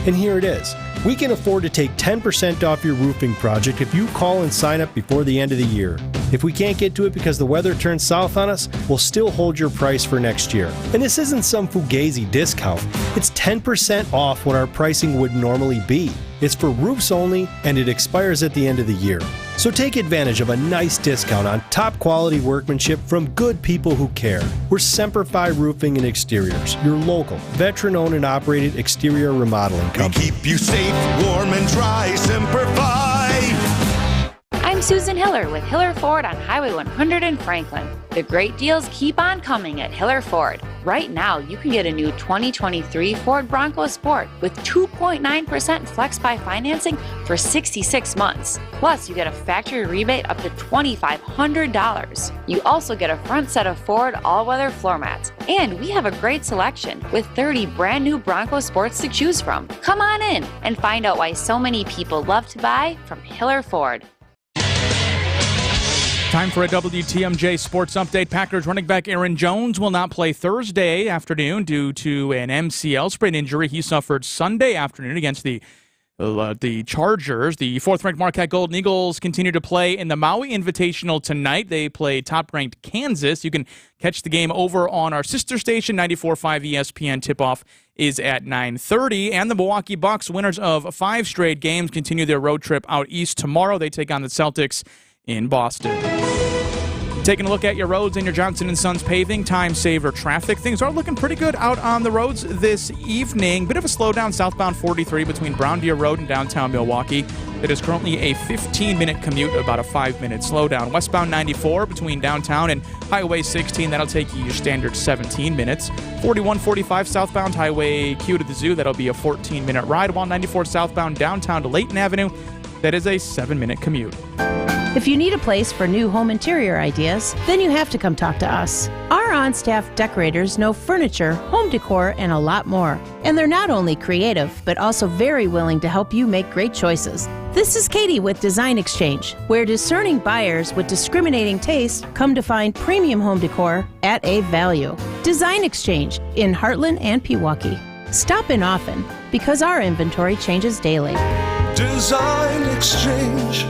And here it is. We can afford to take 10% off your roofing project if you call and sign up before the end of the year. If we can't get to it because the weather turns south on us, we'll still hold your price for next year. And this isn't some fugazi discount. It's 10% off what our pricing would normally be. It's for roofs only, and it expires at the end of the year. So take advantage of a nice discount on top quality workmanship from good people who care. We're Semper Fi Roofing and Exteriors, your local, veteran-owned and operated exterior remodeling company. We keep you safe, warm, and dry. Semper Fi. I'm Susan Hiller with Hiller Ford on Highway 100 in Franklin. The great deals keep on coming at Hiller Ford. Right now, you can get a new 2023 Ford Bronco Sport with 2.9% FlexBuy financing for 66 months. Plus, you get a factory rebate up to $2,500. You also get a front set of Ford all-weather floor mats. And we have a great selection with 30 brand new Bronco Sports to choose from. Come on in and find out why so many people love to buy from Hiller Ford. Time for a WTMJ Sports Update. Packers running back Aaron Jones will not play Thursday afternoon due to an MCL sprain injury he suffered Sunday afternoon against the Chargers. The fourth-ranked Marquette Golden Eagles continue to play in the Maui Invitational tonight. They play top-ranked Kansas. You can catch the game over on our sister station, 94.5 ESPN. Tip-off is at 9:30. And the Milwaukee Bucks, winners of 5 straight games, continue their road trip out east tomorrow. They take on the Celtics in Boston. Taking a look at your roads and your Johnson & Sons paving, time saver traffic. Things are looking pretty good out on the roads this evening. Bit of a slowdown southbound 43 between Brown Deer Road and downtown Milwaukee. It is currently a 15-minute commute, about a 5-minute slowdown. Westbound 94 between downtown and Highway 16, that'll take you your standard 17 minutes. 4145 southbound Highway Q to the Zoo, that'll be a 14-minute ride. While 94 southbound downtown to Layton Avenue, that is a 7-minute commute. If you need a place for new home interior ideas, then you have to come talk to us. Our on-staff decorators know furniture, home decor, and a lot more. And they're not only creative, but also very willing to help you make great choices. This is Katie with Design Exchange, where discerning buyers with discriminating taste come to find premium home decor at a value. Design Exchange in Heartland and Pewaukee. Stop in often, because our inventory changes daily. Design Exchange.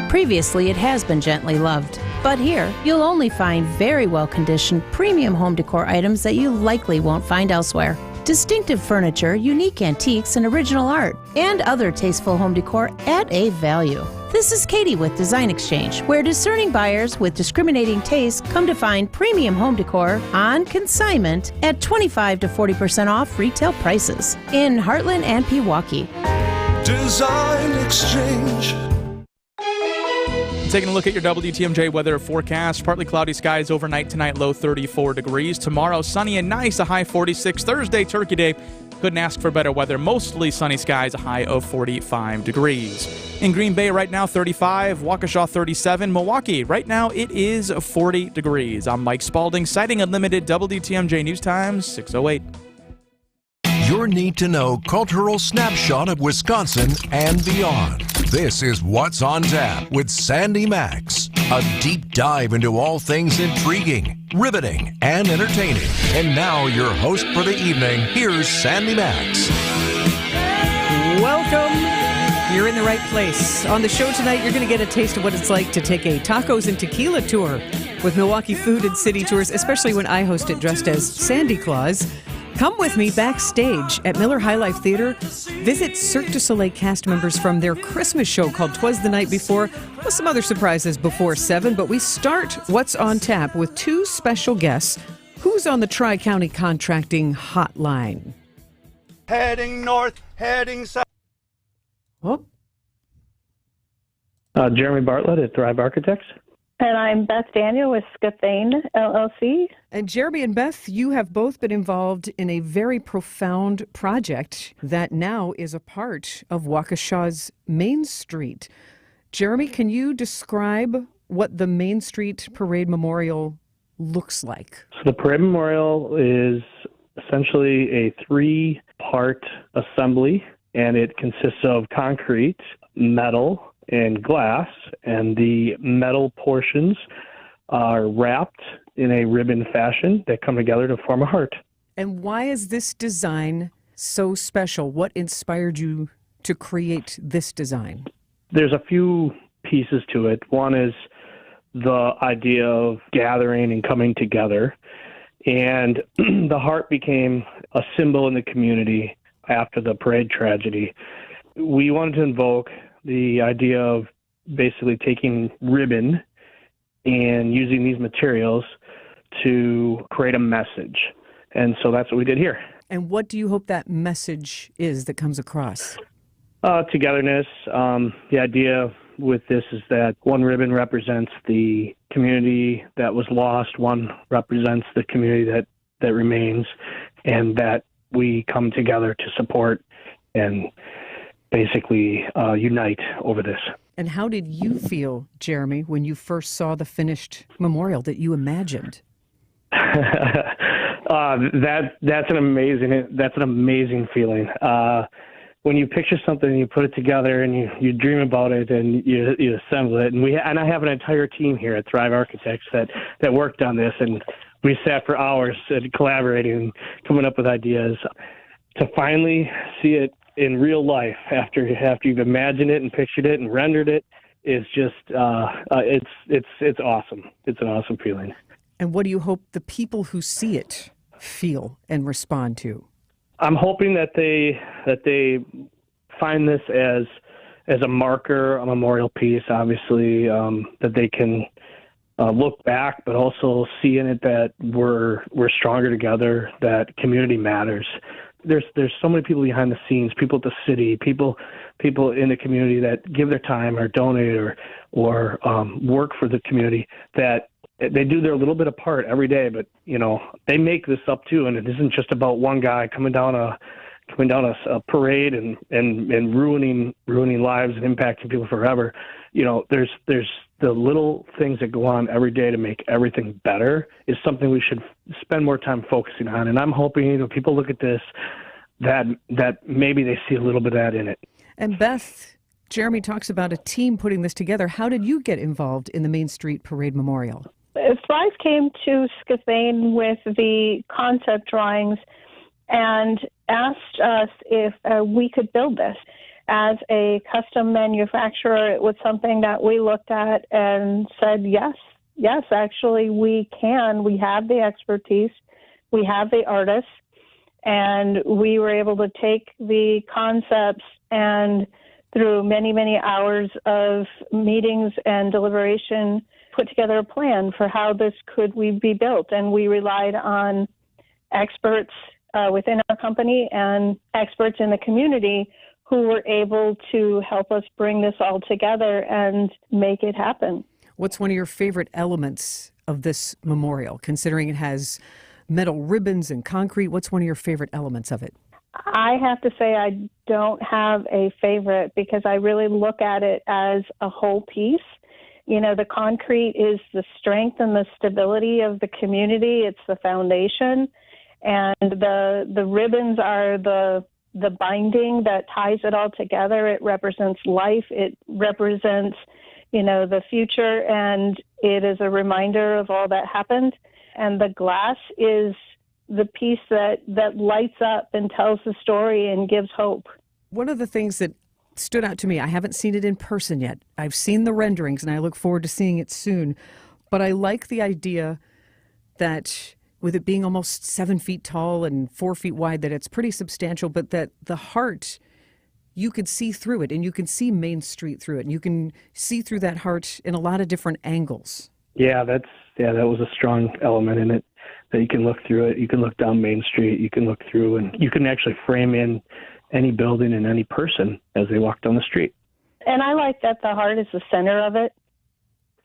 Previously, it has been gently loved, but here you'll only find very well-conditioned premium home decor items that you likely won't find elsewhere. Distinctive furniture, unique antiques, and original art, and other tasteful home decor at a value. This is Katie with Design Exchange, where discerning buyers with discriminating taste come to find premium home decor on consignment at 25 to 40% off retail prices in Heartland and Pewaukee. Design Exchange. Taking a look at your WTMJ weather forecast. Partly cloudy skies overnight tonight, low 34 degrees. Tomorrow, sunny and nice, a high 46. Thursday, Turkey Day. Couldn't ask for better weather. Mostly sunny skies, a high of 45 degrees. In Green Bay right now, 35. Waukesha, 37. Milwaukee, right now, it is 40 degrees. I'm Mike Spalding, citing Unlimited WTMJ News Time, 6:08. Your need-to-know cultural snapshot of Wisconsin and beyond. This is What's on Tap with Sandy Max. A deep dive into all things intriguing, riveting, and entertaining. And now your host for the evening, here's Sandy Max. Welcome. You're in the right place. On the show tonight, you're going to get a taste of what it's like to take a tacos and tequila tour with Milwaukee Food and City Tours, especially when I host it dressed as Sandy Claus. Come with me backstage at Miller High Life Theater. Visit Cirque du Soleil cast members from their Christmas show called 'Twas the Night Before, with some other surprises before 7. But we start What's on Tap with 2 special guests. Who's on the Tri-County Contracting Hotline? Heading north, heading south. Oh. Jeremy Bartlett at Thrive Architects. And I'm Beth Daniel with Scathane LLC. And Jeremy and Beth, you have both been involved in a very profound project that now is a part of Waukesha's Main Street. Jeremy, can you describe what the Main Street Parade Memorial looks like? So the Parade Memorial is essentially a 3-part assembly, and it consists of concrete, metal, and glass, and the metal portions are wrapped in a ribbon fashion that come together to form a heart. And why is this design so special? What inspired you to create this design? There's a few pieces to it. One is the idea of gathering and coming together. And the heart became a symbol in the community after the parade tragedy. We wanted to invoke the idea of basically taking ribbon and using these materials to create a message. And so that's what we did here. And what do you hope that message is that comes across? Togetherness. The idea with this is that one ribbon represents the community that was lost, one represents the community that remains, and that we come together to support and basically unite over this. And how did you feel, Jeremy, when you first saw the finished memorial that you imagined? That's an amazing feeling. When you picture something and you put it together and you dream about it and you assemble it, and I have an entire team here at Thrive Architects that worked on this, and we sat for hours collaborating and coming up with ideas. To finally see it in real life after you've imagined it and pictured it and rendered it is just it's awesome. It's an awesome feeling. And what do you hope the people who see it feel and respond to? I'm hoping that they find this as a marker, a memorial piece, obviously, that they can look back, but also see in it that we're stronger together, that community matters. There's so many people behind the scenes, people at the city, people in the community that give their time or donate or work for the community, that they do their little bit of part every day, but they make this up too, and it isn't just about one guy coming down a parade and ruining lives and impacting people forever. There's the little things that go on every day to make everything better is something we should spend more time focusing on. And I'm hoping people look at this that maybe they see a little bit of that in it. And Beth, Jeremy talks about a team putting this together. How did you get involved in the Main Street Parade Memorial? Thrive came to Scafane with the concept drawings and asked us if we could build this. As a custom manufacturer, it was something that we looked at and said, yes, actually we can. We have the expertise, we have the artists, and we were able to take the concepts and through many, many hours of meetings and deliberation, put together a plan for how this could be built. And we relied on experts within our company and experts in the community who were able to help us bring this all together and make it happen. What's one of your favorite elements of this memorial, considering it has metal ribbons and concrete? What's one of your favorite elements of it? I have to say I don't have a favorite because I really look at it as a whole piece. The concrete is the strength and the stability of the community. It's the foundation. And the ribbons are the binding that ties it all together. It represents life. It represents, the future. And it is a reminder of all that happened. And the glass is the piece that lights up and tells the story and gives hope. One of the things that stood out to me, I haven't seen it in person yet. I've seen the renderings and I look forward to seeing it soon. But I like the idea that with it being almost 7 feet tall and 4 feet wide, that it's pretty substantial, but that the heart, you could see through it and you can see Main Street through it. And you can see through that heart in a lot of different angles. Yeah, that was a strong element in it, that you can look through it. You can look down Main Street. You can look through and you can actually frame in any building and any person as they walk down the street. And I like that the heart is the center of it.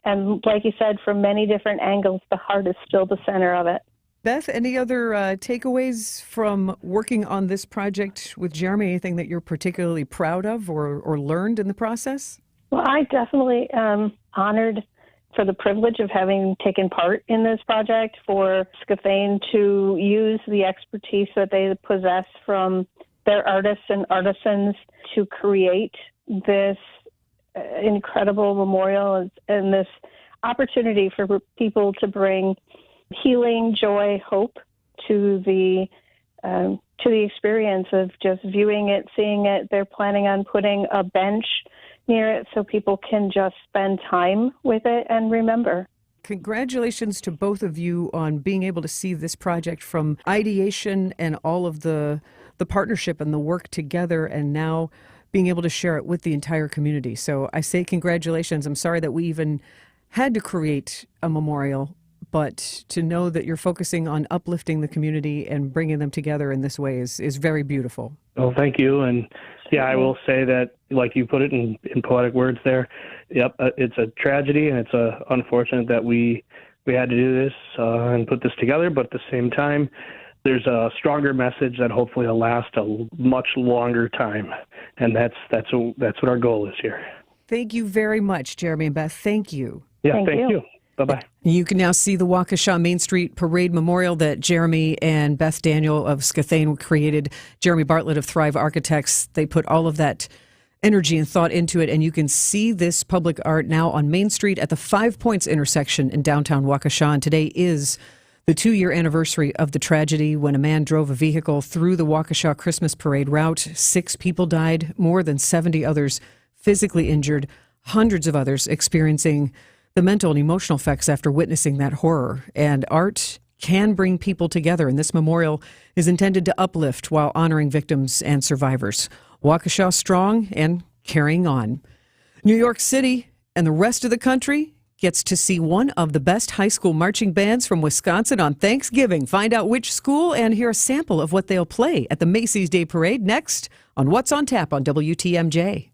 And like you said, from many different angles, the heart is still the center of it. Beth, any other takeaways from working on this project with Jeremy? Anything that you're particularly proud of or learned in the process? Well, I definitely am honored for the privilege of having taken part in this project, for Scafane to use the expertise that they possess from their artists and artisans to create this incredible memorial and this opportunity for people to bring healing, joy, hope to the to the experience of just viewing it, seeing it. They're planning on putting a bench near it so people can just spend time with it and remember. Congratulations to both of you on being able to see this project from ideation and all of the partnership and the work together, and now being able to share it with the entire community. So I say congratulations. I'm sorry that we even had to create a memorial, but to know that you're focusing on uplifting the community and bringing them together in this way is very beautiful. Well, thank you. And yeah, I will say that, like you put it in poetic words there, yep, it's a tragedy, and it's unfortunate that we had to do this and put this together, but at the same time, there's a stronger message that hopefully will last a much longer time, and that's what our goal is here. Thank you very much, Jeremy and Beth. Thank you. Yeah, thank you. Bye-bye. You can now see the Waukesha Main Street Parade Memorial that Jeremy and Beth Daniel of Skathane created. Jeremy Bartlett of Thrive Architects, they put all of that energy and thought into it, and you can see this public art now on Main Street at the 5 Points intersection in downtown Waukesha. And today is the 2-year anniversary of the tragedy when a man drove a vehicle through the Waukesha Christmas Parade route. 6 people died, more than 70 others physically injured, hundreds of others experiencing the mental and emotional effects after witnessing that horror. And art can bring people together, and this memorial is intended to uplift while honoring victims and survivors. Waukesha strong and carrying on. New York City and the rest of the country gets to see one of the best high school marching bands from Wisconsin on Thanksgiving. Find out which school and hear a sample of what they'll play at the Macy's Day Parade next on What's on Tap on WTMJ.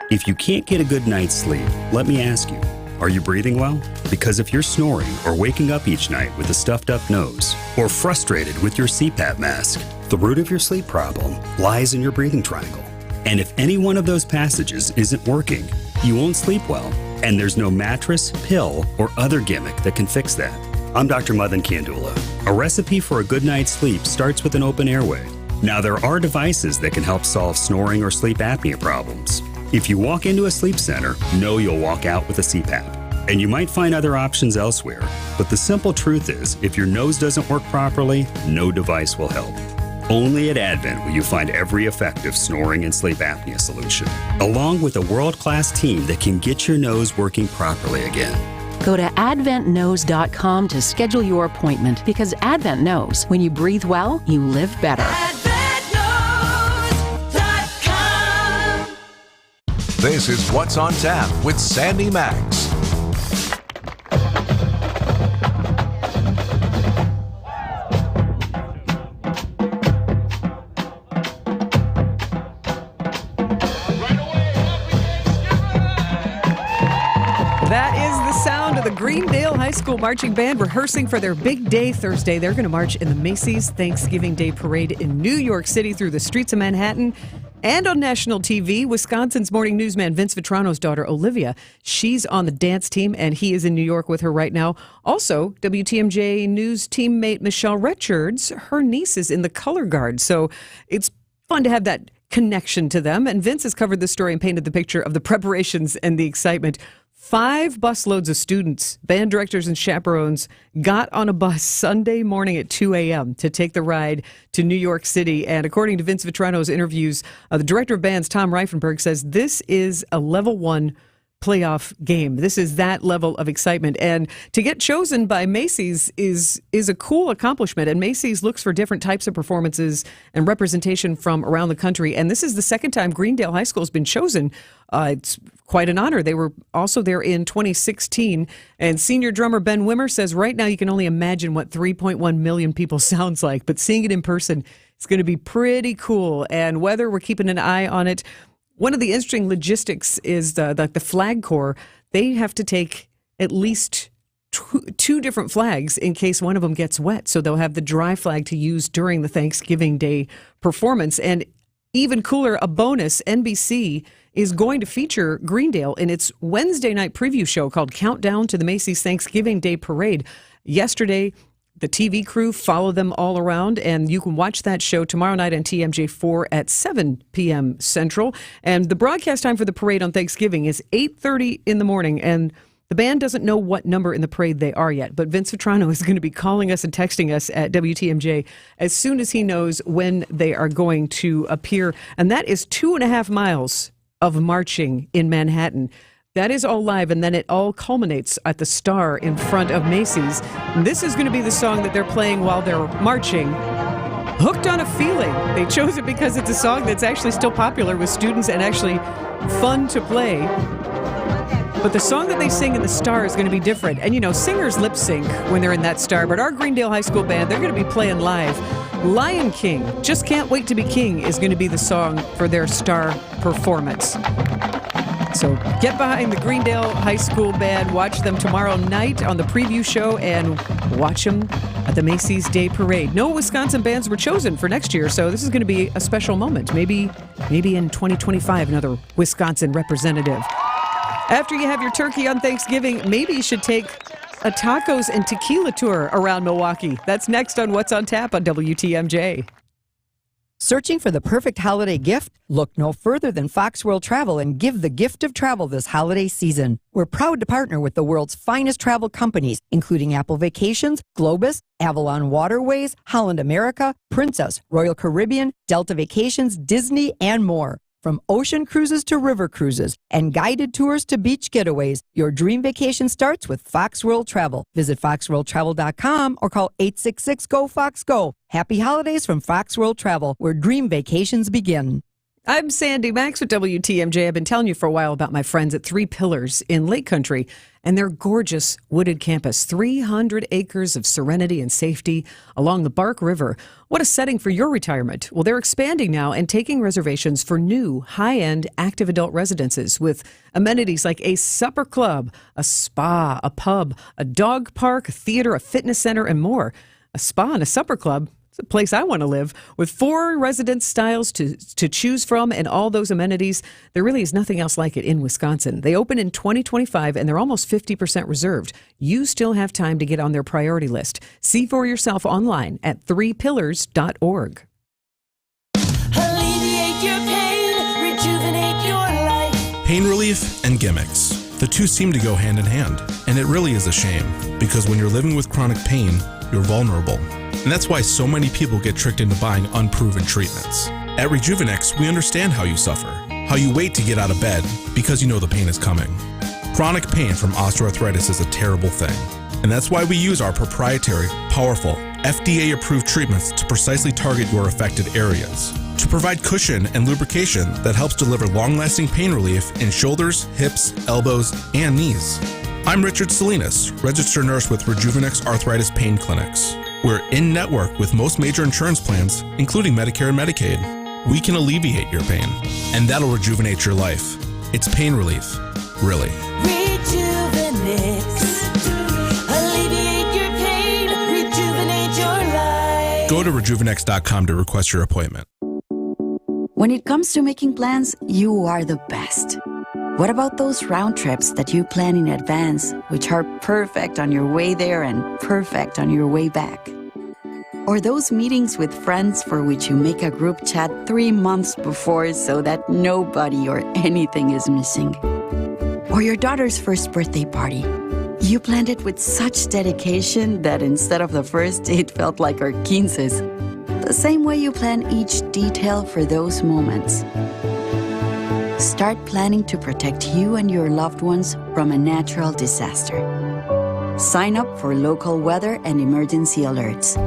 If you can't get a good night's sleep, let me ask you, are you breathing well? Because if you're snoring or waking up each night with a stuffed up nose, or frustrated with your CPAP mask, the root of your sleep problem lies in your breathing triangle. And if any one of those passages isn't working, you won't sleep well. And there's no mattress, pill, or other gimmick that can fix that. I'm Dr. Madan Kandula. A recipe for a good night's sleep starts with an open airway. Now, there are devices that can help solve snoring or sleep apnea problems. If you walk into a sleep center, know you'll walk out with a CPAP. And you might find other options elsewhere, but the simple truth is, if your nose doesn't work properly, no device will help. Only at Advent will you find every effective snoring and sleep apnea solution, along with a world-class team that can get your nose working properly again. Go to adventknows.com to schedule your appointment, because Advent knows when you breathe well, you live better. AdventKnows.com. This is What's on Tap with Sandy Max. That is the sound of the Greendale High School Marching Band rehearsing for their big day Thursday. They're going to march in the Macy's Thanksgiving Day Parade in New York City through the streets of Manhattan. And on national TV, Wisconsin's morning newsman Vince Vitrano's daughter Olivia, she's on the dance team, and he is in New York with her right now. Also, WTMJ News teammate Michelle Richards, her niece is in the color guard. So it's fun to have that connection to them. And Vince has covered the story and painted the picture of the preparations and the excitement. 5 busloads of students, band directors, and chaperones got on a bus Sunday morning at 2 a.m. to take the ride to New York City. And according to Vince Vitrano's interviews, the director of bands, Tom Reifenberg, says this is a level 1 playoff game. This is that level of excitement. And to get chosen by Macy's is a cool accomplishment. And Macy's looks for different types of performances and representation from around the country. And this is the second time Greendale High School has been chosen. It's quite an honor. They were also there in 2016. And senior drummer Ben Wimmer says right now you can only imagine what 3.1 million people sounds like. But seeing it in person, it's going to be pretty cool. And whether we're keeping an eye on it, one of the interesting logistics is the Flag Corps. They have to take at least two different flags in case one of them gets wet. So they'll have the dry flag to use during the Thanksgiving Day performance. And even cooler, a bonus, NBC is going to feature Greendale in its Wednesday night preview show called Countdown to the Macy's Thanksgiving Day Parade. Yesterday, the TV crew followed them all around, and you can watch that show tomorrow night on TMJ4 at 7 p.m. Central. And the broadcast time for the parade on Thanksgiving is 8:30 in the morning, and The band doesn't know what number in the parade they are yet, but Vince Vitrano is going to be calling us and texting us at WTMJ as soon as he knows when they are going to appear. And that is 2.5 miles of marching in Manhattan. That is all live, and then it all culminates at the Star in front of Macy's. And this is going to be the song that they're playing while they're marching. Hooked on a Feeling. They chose it because it's a song that's actually still popular with students and actually fun to play. But the song that they sing in the Star is going to be different. And, you know, singers lip sync when they're in that Star. But our Greendale High School band, they're going to be playing live. Lion King, Just Can't Wait to Be King, is going to be the song for their Star performance. So get behind the Greendale High School band. Watch them tomorrow night on the preview show and watch them at the Macy's Day Parade. No Wisconsin bands were chosen for next year, so this is going to be a special moment. Maybe in 2025, another Wisconsin representative. After you have your turkey on Thanksgiving, maybe you should take a tacos and tequila tour around Milwaukee. That's next on What's on Tap on WTMJ. Searching for the perfect holiday gift? Look no further than Fox World Travel and give the gift of travel this holiday season. We're proud to partner with the world's finest travel companies, including Apple Vacations, Globus, Avalon Waterways, Holland America, Princess, Royal Caribbean, Delta Vacations, Disney, and more. From ocean cruises to river cruises and guided tours to beach getaways, your dream vacation starts with Fox World Travel. Visit foxworldtravel.com or call 866-GO-FOX-GO. Happy holidays from Fox World Travel, where dream vacations begin. I'm Sandy Max with WTMJ. I've been telling you for a while about my friends at Three Pillars in Lake Country and their gorgeous wooded campus. 300 acres of serenity and safety along the Bark River. What a setting for your retirement. Well, they're expanding now and taking reservations for new high-end active adult residences with amenities like a supper club, a spa, a pub, a dog park, a theater, a fitness center, and more. A spa and a supper club. A place I want to live. With 4 residence styles to choose from and all those amenities, there really is nothing else like it in Wisconsin. They open in 2025 and they're almost 50% reserved. You still have time to get on their priority list. See for yourself online at threepillars.org. Alleviate your pain, rejuvenate your life. Pain relief and gimmicks. The two seem to go hand in hand, and it really is a shame because when you're living with chronic pain, you're vulnerable. And that's why so many people get tricked into buying unproven treatments. At Rejuvenex, we understand how you suffer, how you wait to get out of bed because you know the pain is coming. Chronic pain from osteoarthritis is a terrible thing. And that's why we use our proprietary, powerful, FDA-approved treatments to precisely target your affected areas. To provide cushion and lubrication that helps deliver long-lasting pain relief in shoulders, hips, elbows, and knees. I'm Richard Salinas, registered nurse with Rejuvenex Arthritis Pain Clinics. We're in-network with most major insurance plans, including Medicare and Medicaid. We can alleviate your pain, and that'll rejuvenate your life. It's pain relief, really. Rejuvenex. Alleviate your pain, rejuvenate your life. Go to rejuvenex.com to request your appointment. When it comes to making plans, you are the best. What about those round trips that you plan in advance, which are perfect on your way there and perfect on your way back? Or those meetings with friends for which you make a group chat 3 months before so that nobody or anything is missing? Or your daughter's first birthday party. You planned it with such dedication that instead of the first, it felt like our quinces. The same way you plan each detail for those moments. Start planning to protect you and your loved ones from a natural disaster. Sign up for local weather and emergency alerts.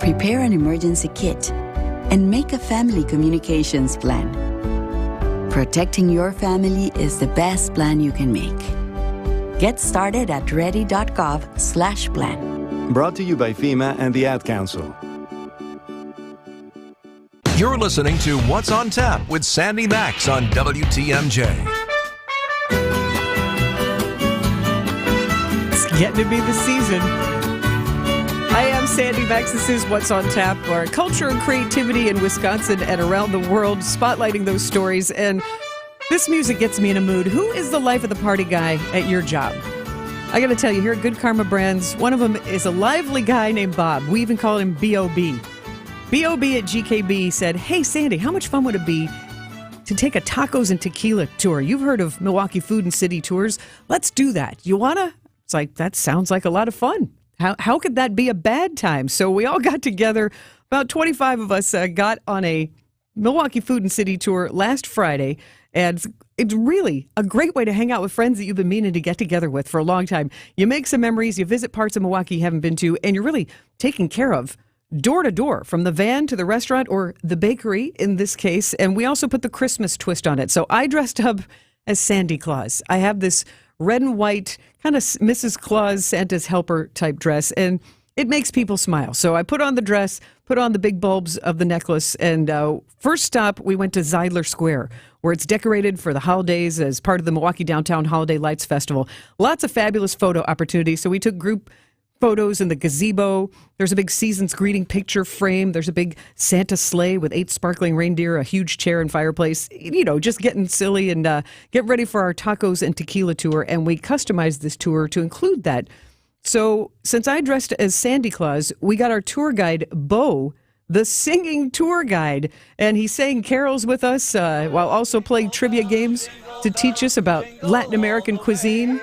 Prepare an emergency kit and make a family communications plan. Protecting your family is the best plan you can make. Get started at ready.gov/plan. Brought to you by FEMA and the Ad Council. You're listening to What's on Tap with Sandy Max on WTMJ. It's getting to be the season. I am Sandy Max. This is What's on Tap, where culture and creativity in Wisconsin and around the world, spotlighting those stories. And this music gets me in a mood. Who is the life of the party guy at your job? I got to tell you, here at Good Karma Brands, one of them is a lively guy named Bob. We even call him B.O.B. B.O.B. at GKB said, "Hey, Sandy, how much fun would it be to take a tacos and tequila tour. You've heard of Milwaukee Food and City Tours. Let's do that. You want to? It's like, that sounds like a lot of fun. How could that be a bad time? So we all got together. About 25 of us got on a Milwaukee Food and City tour last Friday. And it's really a great way to hang out with friends that you've been meaning to get together with for a long time. You make some memories, you visit parts of Milwaukee you haven't been to, and you're really taken care of door to door, from the van to the restaurant or the bakery in this case. And we also put the Christmas twist on it. So I dressed up as Sandy Claus. I have this red and white kind of Mrs. Claus, Santa's helper type dress, and it makes people smile. So I put on the dress, put on the big bulbs of the necklace, and first stop, we went to Zeidler Square, where it's decorated for the holidays as part of the Milwaukee Downtown Holiday Lights Festival. Lots of fabulous photo opportunities. So we took group photos in the gazebo. There's a big season's greeting picture frame. There's a big Santa sleigh with 8 sparkling reindeer, a huge chair and fireplace. You know, just getting silly and get ready for our tacos and tequila tour. And we customized this tour to include that. So since I dressed as Sandy Claus, we got our tour guide, Bo, the singing tour guide. And he sang carols with us while also playing trivia games to teach us about Latin American cuisine.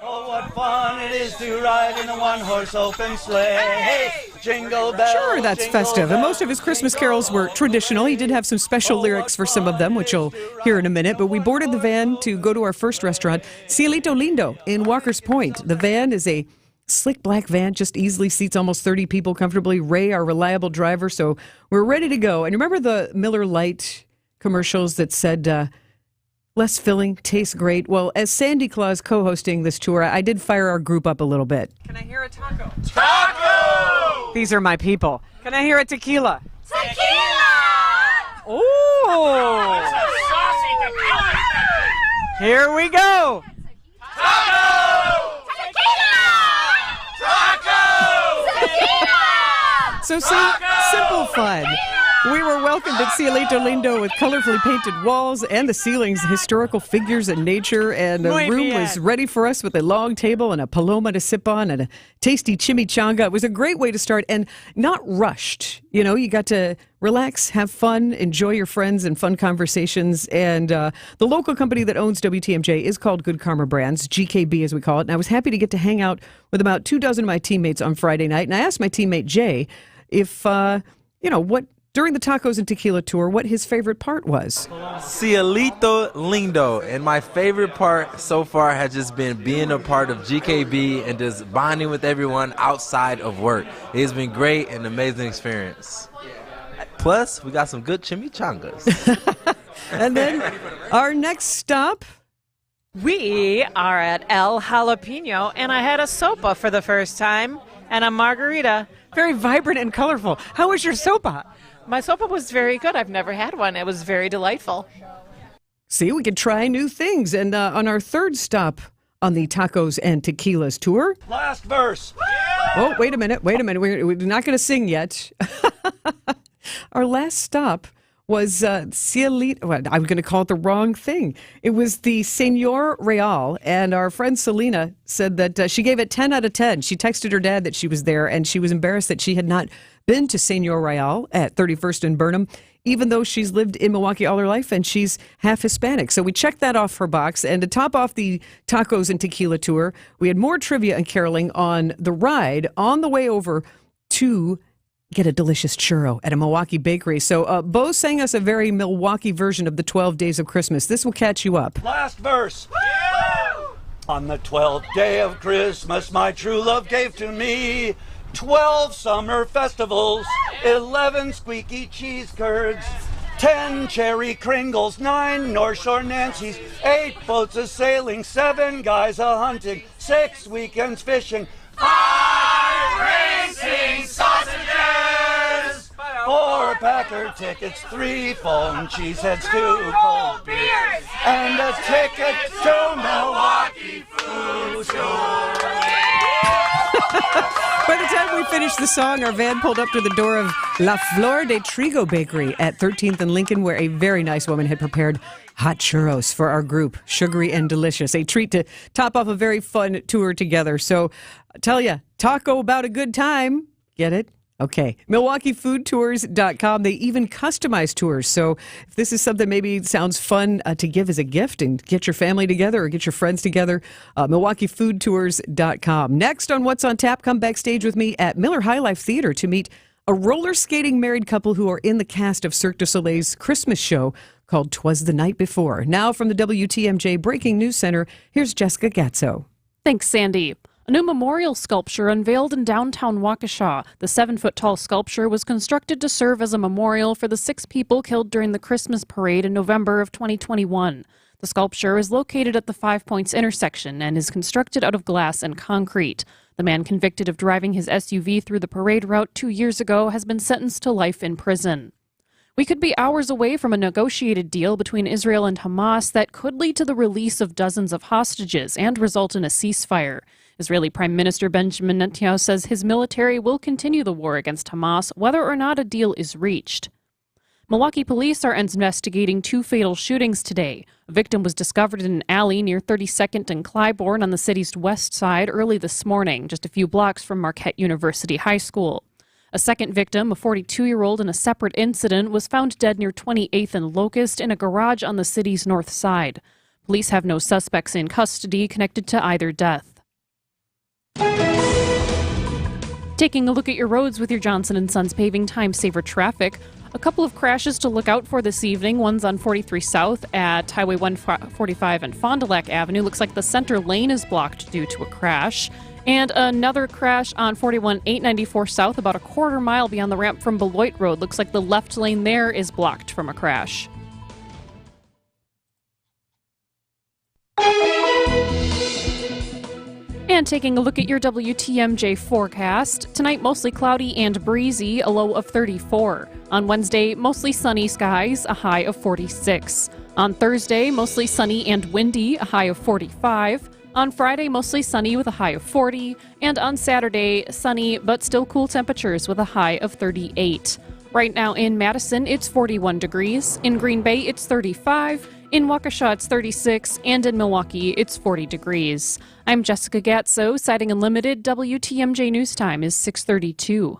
Oh, what fun it is to ride in a one-horse open sleigh. Hey, jingle bells. Sure, that's jingle festive. And bells, most of his Christmas carols were traditional. He did have some special lyrics for some of them, which you'll hear in a minute. But we boarded the van to go to our first restaurant, Cielito Lindo in Walker's Point. The van is a slick black van, just easily seats almost 30 people comfortably. Ray, our reliable driver, so we're ready to go. And remember the Miller Lite commercials that said, less filling, tastes great? Well, as Sandy Claus co-hosting this tour, I did fire our group up a little bit. Can I hear a taco? Taco! These are my people. Can I hear a tequila? Tequila! Ooh! It's a saucy tequila. Here we go! Taco! Tequila! Taco! Tequila! So simple fun. We were welcomed at Cielito Lindo with colorfully painted walls and the ceilings, historical figures and nature, and the Muy room bien. was ready for us with a long table and a paloma to sip on and a tasty chimichanga. It was a great way to start and not rushed. You know, you got to relax, have fun, enjoy your friends and fun conversations. And the local company that owns WTMJ is called Good Karma Brands, GKB as we call it. And I was happy to get to hang out with about 24 of my teammates on Friday night. And I asked my teammate Jay if, what during the tacos and tequila tour, what his favorite part was. Cielito Lindo, and my favorite part so far has just been being a part of GKB and just bonding with everyone outside of work. It's been great and amazing experience. Plus, we got some good chimichangas. And then our next stop. We are at El Jalapeno, and I had a sopa for the first time and a margarita. Very vibrant and colorful. How was your sopa? My sopa was very good. I've never had one. It was very delightful. See, we could try new things. And on our third stop on the Tacos and Tequilas tour. Last verse. Oh, wait a minute. We're not going to sing yet. Our last stop was Cielito. Well, I'm going to call it the wrong thing. It was the Senor Real, and our friend Selena said that she gave it 10 out of 10. She texted her dad that she was there, and she was embarrassed that she had not been to Senor Real at 31st and Burnham, even though she's lived in Milwaukee all her life, and she's half Hispanic. So we checked that off her box, and to top off the tacos and tequila tour, we had more trivia and caroling on the ride on the way over to get a delicious churro at a Milwaukee bakery. So Bo sang us a very Milwaukee version of the 12 Days of Christmas. This will catch you up. Last verse. On the 12th day of Christmas, my true love gave to me 12 summer festivals, 11 squeaky cheese curds, 10 cherry Kringles, 9 North Shore Nancy's, 8 boats a sailing, 7 guys a hunting, 6 weekends fishing, 5 racing sausages, 4 Packer tickets, 3 phone cheeseheads, 2 cold beers, and a ticket to Milwaukee Food Store. By the time we finished the song, our van pulled up to the door of La Flor de Trigo Bakery at 13th and Lincoln, where a very nice woman had prepared hot churros for our group. Sugary and delicious. A treat to top off a very fun tour together. So I tell you, taco about a good time. Get it? Okay. MilwaukeeFoodTours.com. They even customize tours. So if this is something maybe sounds fun to give as a gift and get your family together or get your friends together, MilwaukeeFoodTours.com. Next on What's on Tap, come backstage with me at Miller High Life Theater to meet a roller skating married couple who are in the cast of Cirque du Soleil's Christmas show called 'Twas the Night Before. Now from the WTMJ Breaking News Center, here's Jessica Gatso. Thanks, Sandy. A new memorial sculpture unveiled in downtown Waukesha. The 7-foot-tall sculpture was constructed to serve as a memorial for the 6 people killed during the Christmas parade in November of 2021. The sculpture is located at the 5 Points intersection and is constructed out of glass and concrete. The man convicted of driving his SUV through the parade route 2 years ago has been sentenced to life in prison. We could be hours away from a negotiated deal between Israel and Hamas that could lead to the release of dozens of hostages and result in a ceasefire. Israeli Prime Minister Benjamin Netanyahu says his military will continue the war against Hamas whether or not a deal is reached. Milwaukee police are investigating 2 fatal shootings today. A victim was discovered in an alley near 32nd and Clybourne on the city's west side early this morning, just a few blocks from Marquette University High School. A second victim, a 42-year-old in a separate incident, was found dead near 28th and Locust in a garage on the city's north side. Police have no suspects in custody connected to either death. Taking a look at your roads with your Johnson & Sons Paving Time Saver traffic. A couple of crashes to look out for this evening. One's on 43 South at Highway 145 and Fond du Lac Avenue. Looks like the center lane is blocked due to a crash. And another crash on 41 894 South, about a quarter mile beyond the ramp from Beloit Road. Looks like the left lane there is blocked from a crash. And taking a look at your WTMJ forecast. Tonight, mostly cloudy and breezy, a low of 34. On Wednesday, mostly sunny skies, a high of 46. On Thursday, mostly sunny and windy, a high of 45. On Friday, mostly sunny with a high of 40. And on Saturday, sunny but still cool temperatures with a high of 38. Right now in Madison, it's 41 degrees. In Green Bay, it's 35. In Waukesha, it's 36, and in Milwaukee, it's 40 degrees. I'm Jessica Gatso, Siding Unlimited. WTMJ News Time is 6:32.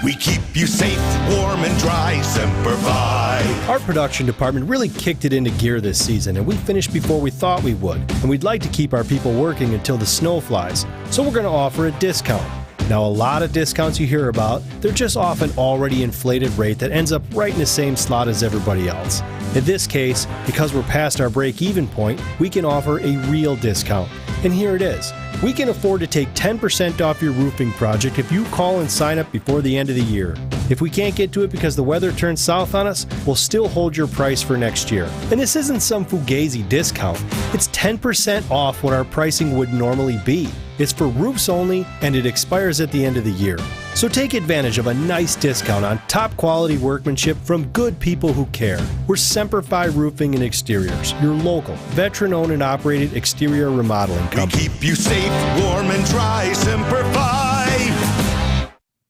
We keep you safe, warm, and dry, Semper Fi. Our production department really kicked it into gear this season, and we finished before we thought we would. And we'd like to keep our people working until the snow flies, so we're going to offer a discount. Now, a lot of discounts you hear about, they're just off an already inflated rate that ends up right in the same slot as everybody else. In this case, because we're past our break-even point, we can offer a real discount. And here it is. We can afford to take 10% off your roofing project if you call and sign up before the end of the year. If we can't get to it because the weather turns south on us, we'll still hold your price for next year. And this isn't some fugazi discount. It's 10% off what our pricing would normally be. It's for roofs only, and it expires at the end of the year. So take advantage of a nice discount on top quality workmanship from good people who care. We're Semper Fi Roofing and Exteriors, your local, veteran-owned and operated exterior remodeling company. We keep you safe, warm, and dry, Semper Fi.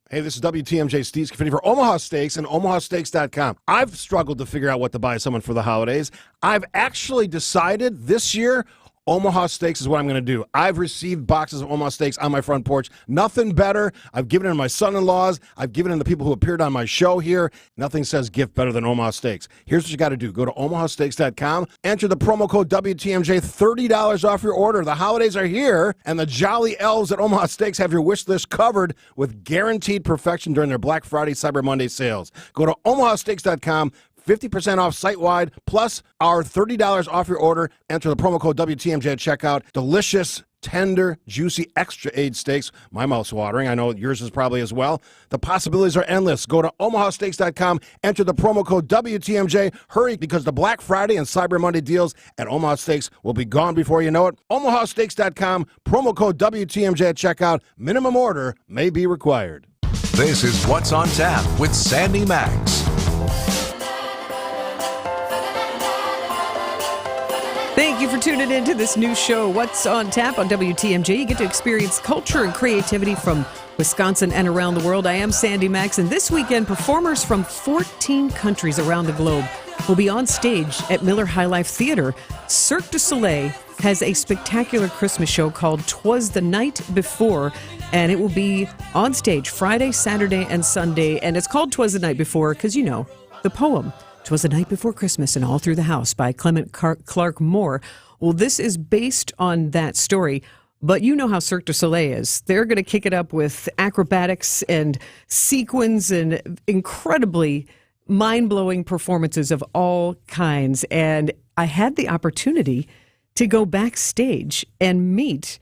Hey, this is WTMJ Steve Scaffini for Omaha Steaks and omahasteaks.com. I've struggled to figure out what to buy someone for the holidays. I've actually decided this year Omaha Steaks is what I'm going to do. I've received boxes of Omaha Steaks on my front porch. Nothing better. I've given it to my son-in-laws. I've given it to the people who appeared on my show here. Nothing says gift better than Omaha Steaks. Here's what you got to do. Go to omahasteaks.com. Enter the promo code WTMJ, $30 off your order. The holidays are here, and the jolly elves at Omaha Steaks have your wish list covered with guaranteed perfection during their Black Friday, Cyber Monday sales. Go to omahasteaks.com. 50% off site-wide, plus our $30 off your order. Enter the promo code WTMJ at checkout. Delicious, tender, juicy, extra-aged steaks. My mouth's watering. I know yours is probably as well. The possibilities are endless. Go to omahasteaks.com. Enter the promo code WTMJ. Hurry, because the Black Friday and Cyber Monday deals at Omaha Steaks will be gone before you know it. omahasteaks.com. Promo code WTMJ at checkout. Minimum order may be required. This is What's on Tap with Sandy Max. Thank you you for tuning in to this new show, What's on Tap on WTMJ. You get to experience culture and creativity from Wisconsin and around the world. I am Sandy Max, and this weekend, performers from 14 countries around the globe will be on stage at Miller High Life Theater. Cirque du Soleil has a spectacular Christmas show called 'Twas the Night Before, and it will be on stage Friday, Saturday, and Sunday. And it's called 'Twas the Night Before because, you know, the poem, 'Twas the Night Before Christmas and All Through the House by Clement Clark Moore. Well, this is based on that story. But you know how Cirque du Soleil is. They're going to kick it up with acrobatics and sequins and incredibly mind-blowing performances of all kinds. And I had the opportunity to go backstage and meet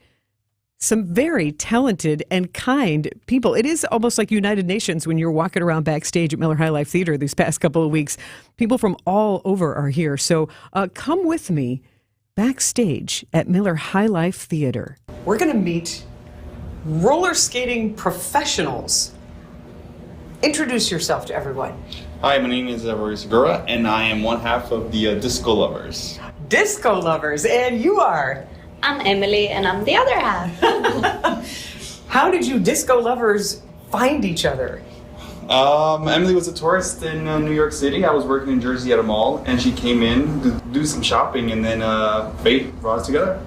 some very talented and kind people. It is almost like United Nations when you're walking around backstage at Miller High Life Theater these past couple of weeks. People from all over are here. So come with me backstage at Miller High Life Theater. We're going to meet roller skating professionals. Introduce yourself to everyone. Hi, my name is Rory Segura, and I am one half of the Disco Lovers. Disco Lovers, and you are? I'm Emily, and I'm the other half. How did you Disco Lovers find each other? Emily was a tourist in New York City. I was working in Jersey at a mall, and she came in to do some shopping, and then fate brought us together.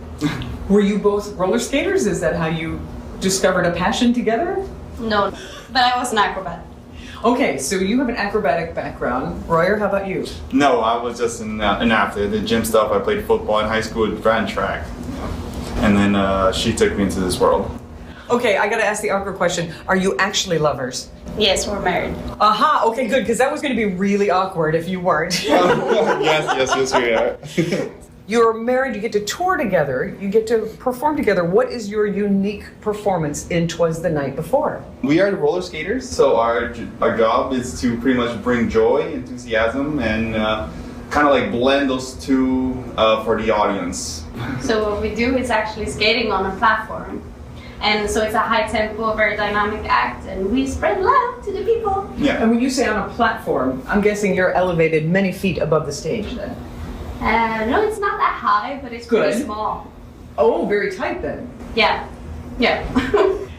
Were you both roller skaters? Is that how you discovered a passion together? No, but I was an acrobat. Okay, so you have an acrobatic background. Royer, how about you? No, I was just an athlete. I did gym stuff. I played football in high school, ran track. And then she took me into this world. Okay, I gotta ask the awkward question. Are you actually lovers? Yes, we're married. Aha, okay, good, because that was gonna be really awkward if you weren't. Yes, we are. You're married, you get to tour together, you get to perform together. What is your unique performance in 'Twas the Night Before? We are the roller skaters, so our job is to pretty much bring joy, enthusiasm, and kind of like blend those two for the audience. So what we do is actually skating on a platform. And so it's a high tempo, very dynamic act, and we spread love to the people. Yeah. And when you say on a platform, I'm guessing you're elevated many feet above the stage then? No, it's not that high, but it's pretty small. Oh, very tight then. Yeah.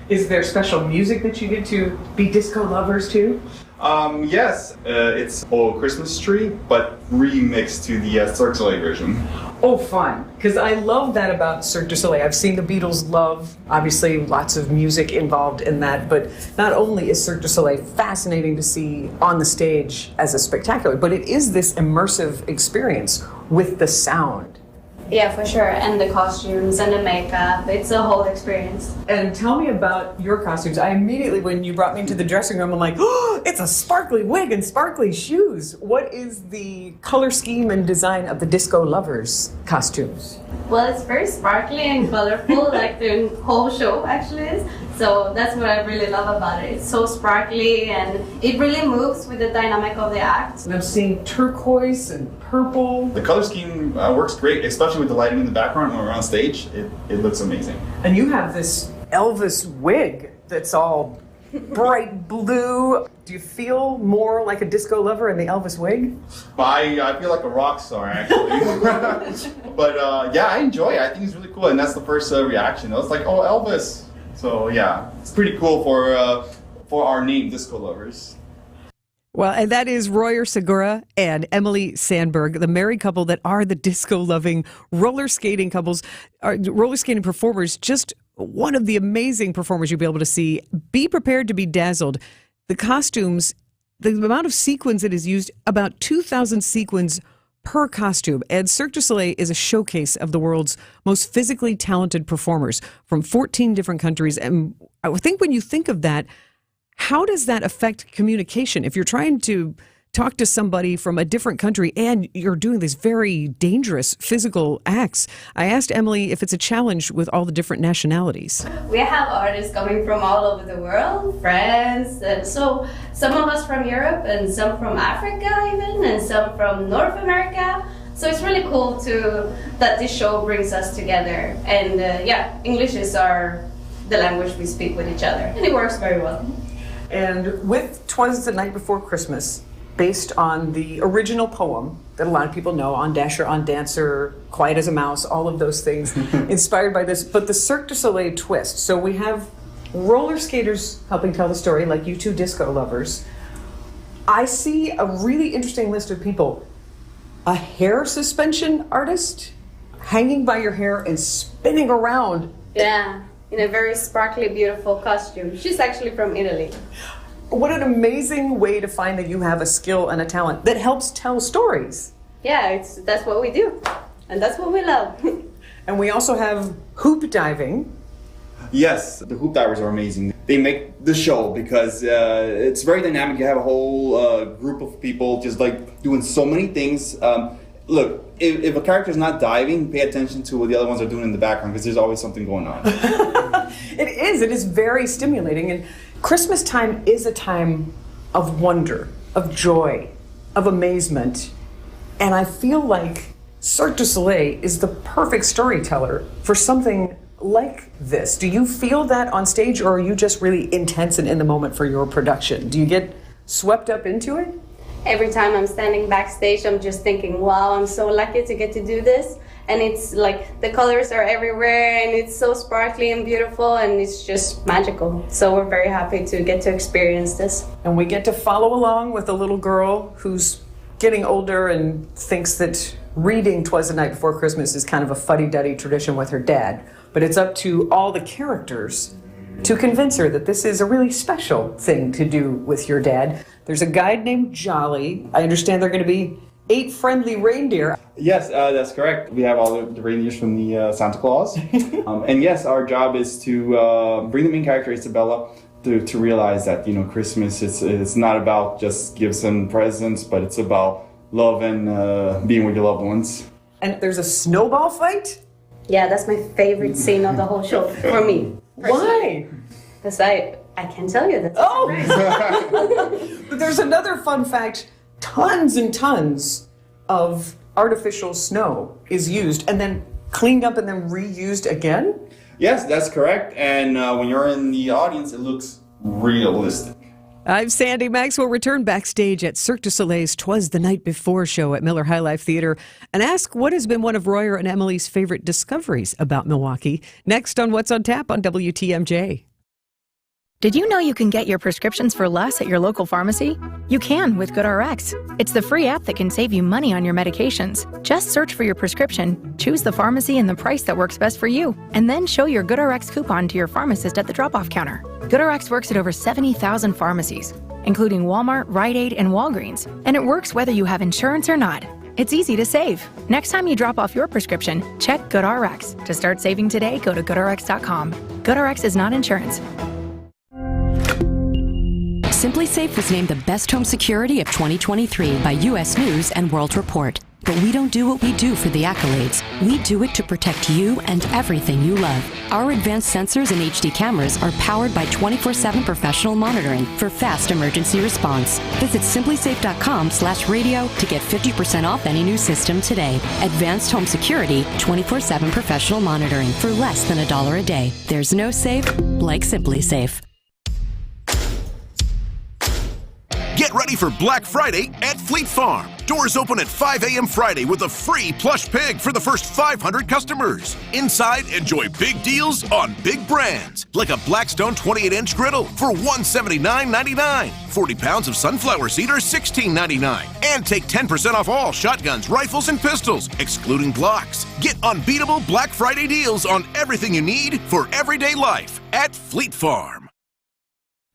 Is there special music that you get to be disco lovers to? Yes, it's Old Christmas Tree, but remixed to the Cirque du Soleil version. Oh, fun. Because I love that about Cirque du Soleil. I've seen the Beatles love, obviously lots of music involved in that, but not only is Cirque du Soleil fascinating to see on the stage as a spectacular, but it is this immersive experience with the sound. Yeah, for sure. And the costumes and the makeup. It's a whole experience. And tell me about your costumes. I immediately, when you brought me into the dressing room, I'm like, oh, it's a sparkly wig and sparkly shoes. What is the color scheme and design of the Disco Lovers costumes? Well, it's very sparkly and colorful, like the whole show actually is. So that's what I really love about it. It's so sparkly and it really moves with the dynamic of the act. And I'm seeing turquoise and purple. The color scheme works great, especially with the lighting in the background when we're on stage. It looks amazing. And you have this Elvis wig that's all bright blue. Do you feel more like a disco lover in the Elvis wig? I feel like a rock star, actually. But yeah, I enjoy it. I think it's really cool, and that's the first reaction. I was like, oh, Elvis. So yeah, it's pretty cool for our name, Disco Lovers. Well, and that is Royer Segura and Emily Sandberg, the married couple that are the disco-loving roller skating couples, roller skating performers. Just one of the amazing performers you'll be able to see. Be prepared to be dazzled. The costumes, the amount of sequins that is used, about 2,000 sequins per costume. And Cirque du Soleil is a showcase of the world's most physically talented performers from 14 different countries. And I think when you think of that, how does that affect communication? If you're trying to talk to somebody from a different country and you're doing these very dangerous physical acts, I asked Emily if it's a challenge with all the different nationalities. We have artists coming from all over the world, France, and so some of us from Europe and some from Africa even, and some from North America. So it's really cool that this show brings us together. And yeah, English is the language we speak with each other, and it works very well. And with 'Twas the Night Before Christmas, based on the original poem that a lot of people know, On Dasher, On Dancer, Quiet as a Mouse, all of those things inspired by this, but the Cirque du Soleil twist. So we have roller skaters helping tell the story, like you two disco lovers. I see a really interesting list of people. A hair suspension artist hanging by your hair and spinning around. Yeah, in a very sparkly, beautiful costume. She's actually from Italy. What an amazing way to find that you have a skill and a talent that helps tell stories. Yeah, that's what we do. And that's what we love. And we also have hoop diving. Yes, the hoop divers are amazing. They make the show because it's very dynamic. You have a whole group of people just like doing so many things. Look, if a character is not diving, pay attention to what the other ones are doing in the background because there's always something going on. It is very stimulating. And Christmas time is a time of wonder, of joy, of amazement. And I feel like Cirque du Soleil is the perfect storyteller for something like this. Do you feel that on stage, or are you just really intense and in the moment for your production? Do you get swept up into it? Every time I'm standing backstage, I'm just thinking, wow, I'm so lucky to get to do this. And it's like the colors are everywhere and it's so sparkly and beautiful and it's just magical. So we're very happy to get to experience this. And we get to follow along with a little girl who's getting older and thinks that reading Twas the Night Before Christmas is kind of a fuddy-duddy tradition with her dad. But it's up to all the characters to convince her that this is a really special thing to do with your dad. There's a guide named Jolly. I understand they're going to be 8 friendly reindeer. Yes, that's correct. We have all the reindeers from the Santa Claus. And yes, our job is to bring the main character, Isabella, to realize that, Christmas is not about just gifts and presents, but it's about love and being with your loved ones. And there's a snowball fight? Yeah, that's my favorite scene of the whole show for me. Why? Because I can't tell you that. Oh! But there's another fun fact. Tons and tons of artificial snow is used and then cleaned up and then reused again? Yes, that's correct. And when you're in the audience, it looks realistic. I'm Sandy Max. We'll return backstage at Cirque du Soleil's 'Twas the Night Before show at Miller High Life Theater and ask what has been one of Royer and Emily's favorite discoveries about Milwaukee. Next on What's on Tap on WTMJ. Did you know you can get your prescriptions for less at your local pharmacy? You can with GoodRx. It's the free app that can save you money on your medications. Just search for your prescription, choose the pharmacy and the price that works best for you, and then show your GoodRx coupon to your pharmacist at the drop-off counter. GoodRx works at over 70,000 pharmacies, including Walmart, Rite Aid, and Walgreens, and it works whether you have insurance or not. It's easy to save. Next time you drop off your prescription, check GoodRx. To start saving today, go to GoodRx.com. GoodRx is not insurance. Simply Safe was named the best home security of 2023 by U.S. News and World Report. But we don't do what we do for the accolades. We do it to protect you and everything you love. Our advanced sensors and HD cameras are powered by 24/7 professional monitoring for fast emergency response. Visit simplysafe.com/radio to get 50% off any new system today. Advanced home security, 24/7 professional monitoring for less than $1 a day. There's no safe like Simply Safe. Get ready for Black Friday at Fleet Farm. Doors open at 5 a.m. Friday with a free plush pig for the first 500 customers. Inside, enjoy big deals on big brands, like a Blackstone 28-inch griddle for $179.99. 40 pounds of sunflower seed are $16.99. And take 10% off all shotguns, rifles, and pistols, excluding Glocks. Get unbeatable Black Friday deals on everything you need for everyday life at Fleet Farm.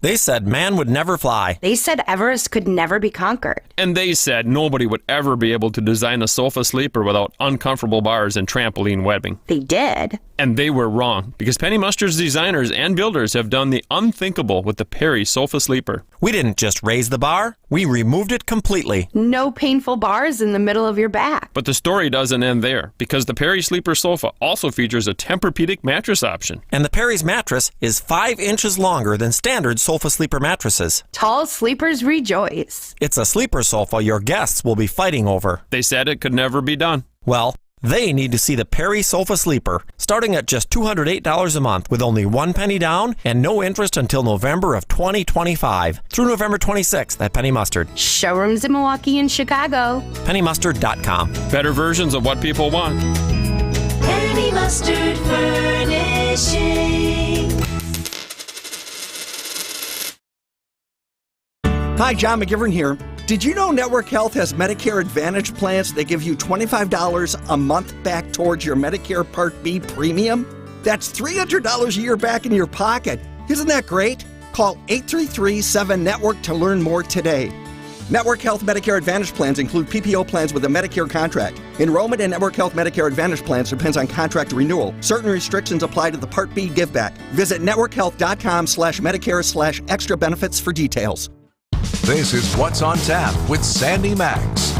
They said man would never fly. They said Everest could never be conquered. And they said nobody would ever be able to design a sofa sleeper without uncomfortable bars and trampoline webbing. They did. And they were wrong, because Penny Mustard's designers and builders have done the unthinkable with the Perry Sofa Sleeper. We didn't just raise the bar, we removed it completely. No painful bars in the middle of your back. But the story doesn't end there, because the Perry Sleeper Sofa also features a Tempur-Pedic mattress option. And the Perry's mattress is 5 inches longer than standard sofa sleeper mattresses. Tall sleepers rejoice. It's a sleeper sofa your guests will be fighting over. They said it could never be done. Well, They need to see the Perry Sofa Sleeper, starting at just $208 a month with only 1 penny down and no interest until November of 2025 through November 26th at Penny Mustard. Showrooms in Milwaukee and Chicago. PennyMustard.com. Better versions of what people want. Penny Mustard Furnishing. Hi, John McGivern here. Did you know Network Health has Medicare Advantage plans that give you $25 a month back towards your Medicare Part B premium? That's $300 a year back in your pocket. Isn't that great? Call 833-7-NETWORK to learn more today. Network Health Medicare Advantage plans include PPO plans with a Medicare contract. Enrollment in Network Health Medicare Advantage plans depends on contract renewal. Certain restrictions apply to the Part B giveback. Visit networkhealth.com/Medicare/extra benefits for details. This is What's on Tap with Sandy Max.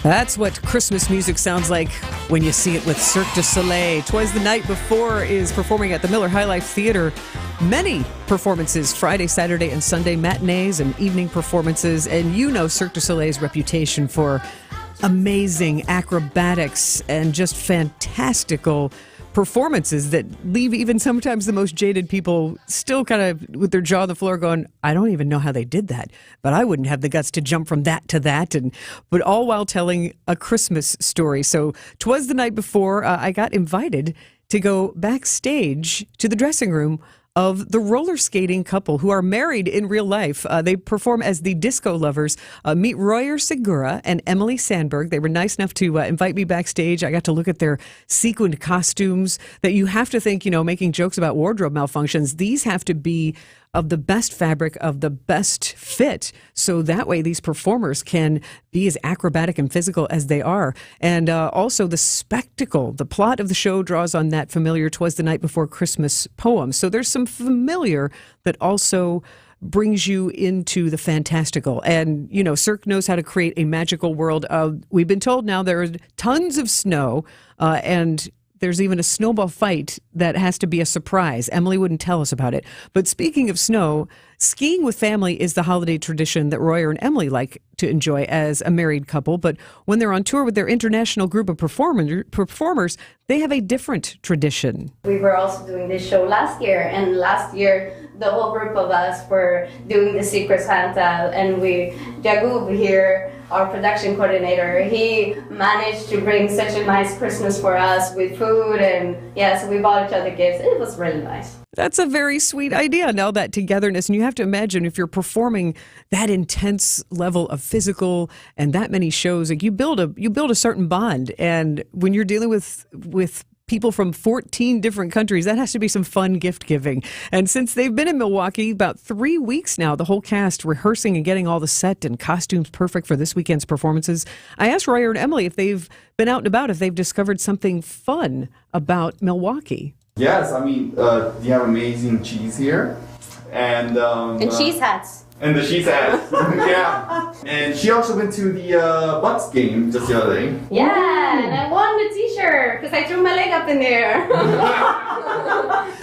That's what Christmas music sounds like when you see it with Cirque du Soleil. Twas the Night Before is performing at the Miller High Life Theater. Many performances, Friday, Saturday, and Sunday, matinees and evening performances. And you know Cirque du Soleil's reputation for amazing acrobatics and just fantastical performances that leave even sometimes the most jaded people still kind of with their jaw on the floor going, I don't even know how they did that, but I wouldn't have the guts to jump from that to that, but all while telling a Christmas story. So 'twas the night before I got invited to go backstage to the dressing room of the roller skating couple who are married in real life. They perform as the Disco Lovers. Meet Royer Segura and Emily Sandberg. They were nice enough to invite me backstage. I got to look at their sequined costumes that you have to think, making jokes about wardrobe malfunctions. These have to be of the best fabric, of the best fit, so that way these performers can be as acrobatic and physical as they are. And also the spectacle, the plot of the show draws on that familiar "'Twas the Night Before Christmas" poem. So there's some familiar that also brings you into the fantastical. And, Cirque knows how to create a magical world. We've been told now there are tons of snow, and there's even a snowball fight that has to be a surprise. Emily wouldn't tell us about it. But speaking of snow, skiing with family is the holiday tradition that Royer and Emily like to enjoy as a married couple. But when they're on tour with their international group of performers, they have a different tradition. We were also doing this show last year, and last year the whole group of us were doing the Secret Santa, and Jagub here, our production coordinator, he managed to bring such a nice Christmas for us with food, and so we bought each other gifts. It was really nice. That's a very sweet idea, now that togetherness. And you have to imagine if you're performing that intense level of physical and that many shows, like you build a certain bond. And when you're dealing with people from 14 different countries, that has to be some fun gift giving. And since they've been in Milwaukee about 3 weeks now, the whole cast rehearsing and getting all the set and costumes perfect for this weekend's performances, I asked Royer and Emily if they've been out and about, if they've discovered something fun about Milwaukee. Yes, you have amazing cheese here. And cheese hats. And the cheese hats. Yeah. And she also went to the Bucks game just the other day. Yeah, and I won the t-shirt because I threw my leg up in there.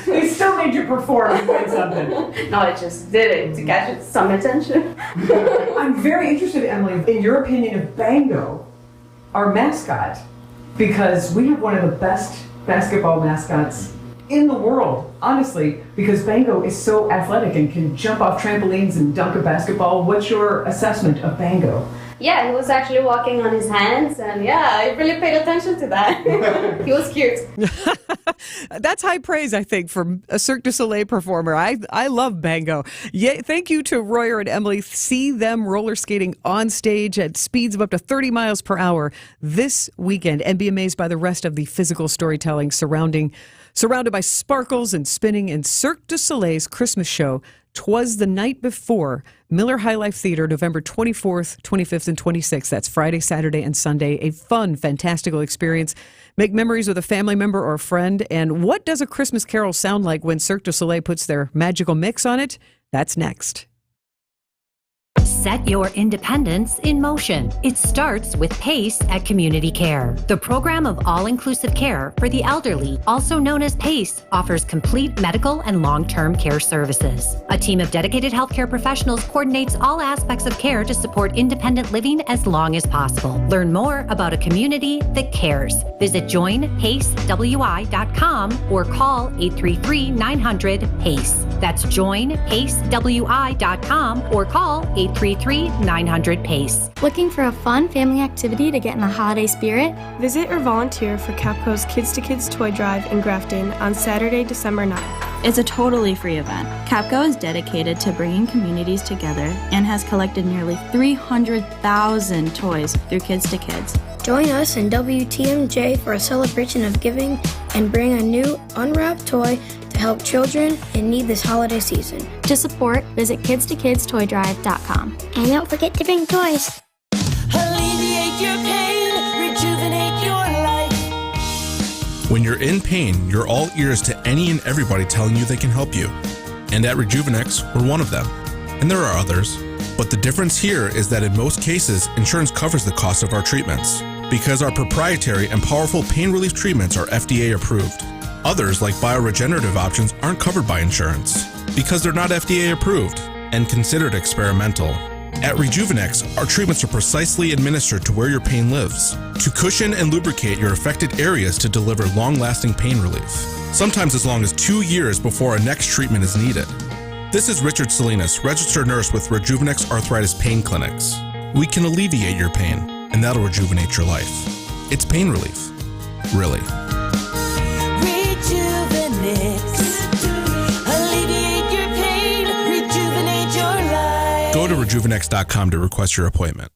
They still made you perform and win something. No, I just did it to catch some attention. I'm very interested, Emily, in your opinion of Bango, our mascot, because we have one of the best basketball mascots in the world, honestly, because Bango is so athletic and can jump off trampolines and dunk a basketball. What's your assessment of Bango? Yeah, he was actually walking on his hands, and I really paid attention to that. He was cute. That's high praise, I think, from a Cirque du Soleil performer. I love Bango. Yeah, thank you to Royer and Emily. See them roller skating on stage at speeds of up to 30 miles per hour this weekend, and be amazed by the rest of the physical storytelling surrounded by sparkles and spinning in Cirque du Soleil's Christmas show, "'Twas the Night Before," Miller High Life Theater, November 24th, 25th, and 26th. That's Friday, Saturday, and Sunday. A fun, fantastical experience. Make memories with a family member or a friend. And what does a Christmas carol sound like when Cirque du Soleil puts their magical mix on it? That's next. Set your independence in motion. It starts with PACE at Community Care. The program of all-inclusive care for the elderly, also known as PACE, offers complete medical and long-term care services. A team of dedicated healthcare professionals coordinates all aspects of care to support independent living as long as possible. Learn more about a community that cares. Visit joinpacewi.com or call 833-900-PACE. That's joinpacewi.com or call 833-900-PACE. Looking for a fun family activity to get in the holiday spirit? Visit or volunteer for Capco's Kids to Kids Toy Drive in Grafton on Saturday, December 9th. It's a totally free event. Capco is dedicated to bringing communities together and has collected nearly 300,000 toys through Kids to Kids. Join us in WTMJ for a celebration of giving and bring a new unwrapped toy to help children in need this holiday season. To support, visit kidstokids.toydrive.com. And don't forget to bring toys. Alleviate your pain, rejuvenate your life. When you're in pain, you're all ears to any and everybody telling you they can help you. And at Rejuvenex, we're one of them. And there are others. But the difference here is that in most cases, insurance covers the cost of our treatments, because our proprietary and powerful pain relief treatments are FDA approved. Others, like bioregenerative options, aren't covered by insurance, because they're not FDA approved and considered experimental. At Rejuvenex, our treatments are precisely administered to where your pain lives, to cushion and lubricate your affected areas to deliver long-lasting pain relief, sometimes as long as 2 years before a next treatment is needed. This is Richard Salinas, registered nurse with Rejuvenex Arthritis Pain Clinics. We can alleviate your pain, and that'll rejuvenate your life. It's pain relief. Really. Rejuvenex. Alleviate your pain, rejuvenate your life. Go to rejuvenex.com to request your appointment.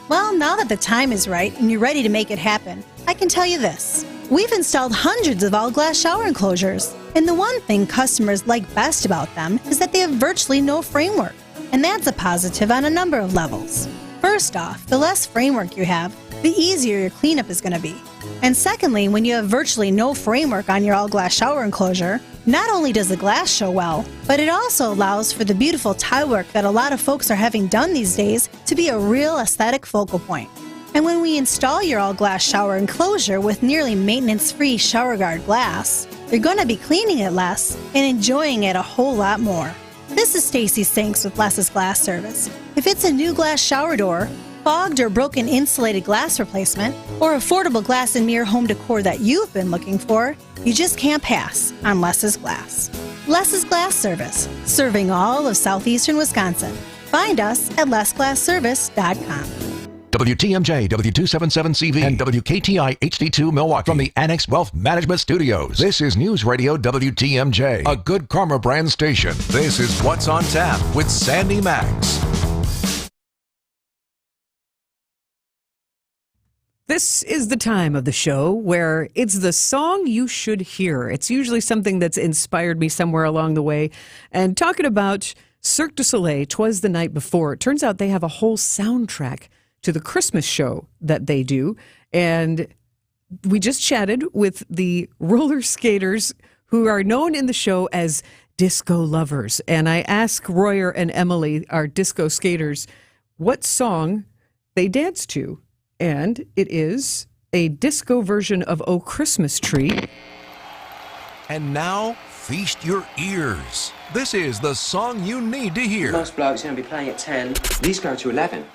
Well, now that the time is right and you're ready to make it happen, I can tell you this. We've installed hundreds of all-glass shower enclosures. And the one thing customers like best about them is that they have virtually no framework. And that's a positive on a number of levels. First off, the less framework you have, the easier your cleanup is going to be. And secondly, when you have virtually no framework on your all-glass shower enclosure, not only does the glass show well, but it also allows for the beautiful tile work that a lot of folks are having done these days to be a real aesthetic focal point. And when we install your all-glass shower enclosure with nearly maintenance-free shower guard glass, you're going to be cleaning it less and enjoying it a whole lot more. This is Stacy Sinks with Les's Glass Service. If it's a new glass shower door, fogged or broken insulated glass replacement, or affordable glass and mirror home decor that you've been looking for, you just can't pass on Les's Glass. Les's Glass Service, serving all of southeastern Wisconsin. Find us at lesglassservice.com. WTMJ, W277CV, and WKTI HD2 Milwaukee from the Annex Wealth Management Studios. This is News Radio WTMJ, a Good Karma brand station. This is What's on Tap with Sandy Max. This is the time of the show where it's the song you should hear. It's usually something that's inspired me somewhere along the way. And talking about Cirque du Soleil, 'Twas the Night Before, it turns out they have a whole soundtrack to the Christmas show that they do. And we just chatted with the roller skaters who are known in the show as disco lovers. And I asked Royer and Emily, our disco skaters, what song they dance to. And it is a disco version of Oh Christmas Tree. And now, feast your ears. This is the song you need to hear. Most blokes are going to be playing at 10. These go to 11.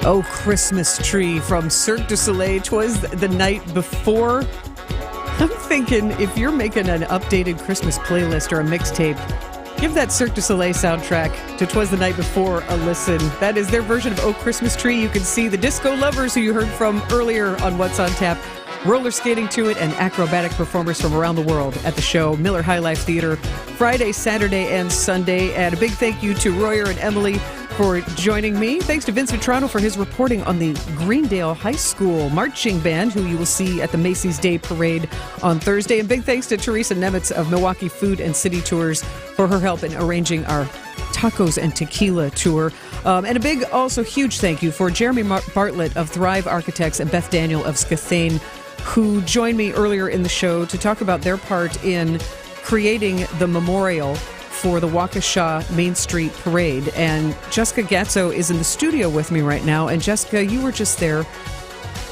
Oh, Christmas Tree from Cirque du Soleil. 'Twas the night before. I'm thinking if you're making an updated Christmas playlist or a mixtape, give that Cirque du Soleil soundtrack to 'Twas the Night Before a listen. That is their version of Oh, Christmas Tree. You can see the disco lovers who you heard from earlier on What's on Tap roller skating to it, and acrobatic performers from around the world at the show, Miller High Life Theater, Friday, Saturday, and Sunday. And a big thank you to Royer and Emily for joining me. Thanks to Vince Vitrano for his reporting on the Greendale High School Marching Band, who you will see at the Macy's Day Parade on Thursday. And big thanks to Teresa Nemitz of Milwaukee Food and City Tours for her help in arranging our Tacos and Tequila tour. And a big, also huge thank you for Jeremy Bartlett of Thrive Architects and Beth Daniel of Skathane, who joined me earlier in the show to talk about their part in creating the memorial for the Waukesha Main Street Parade. And Jessica Gatzo is in the studio with me right now. And Jessica, you were just there.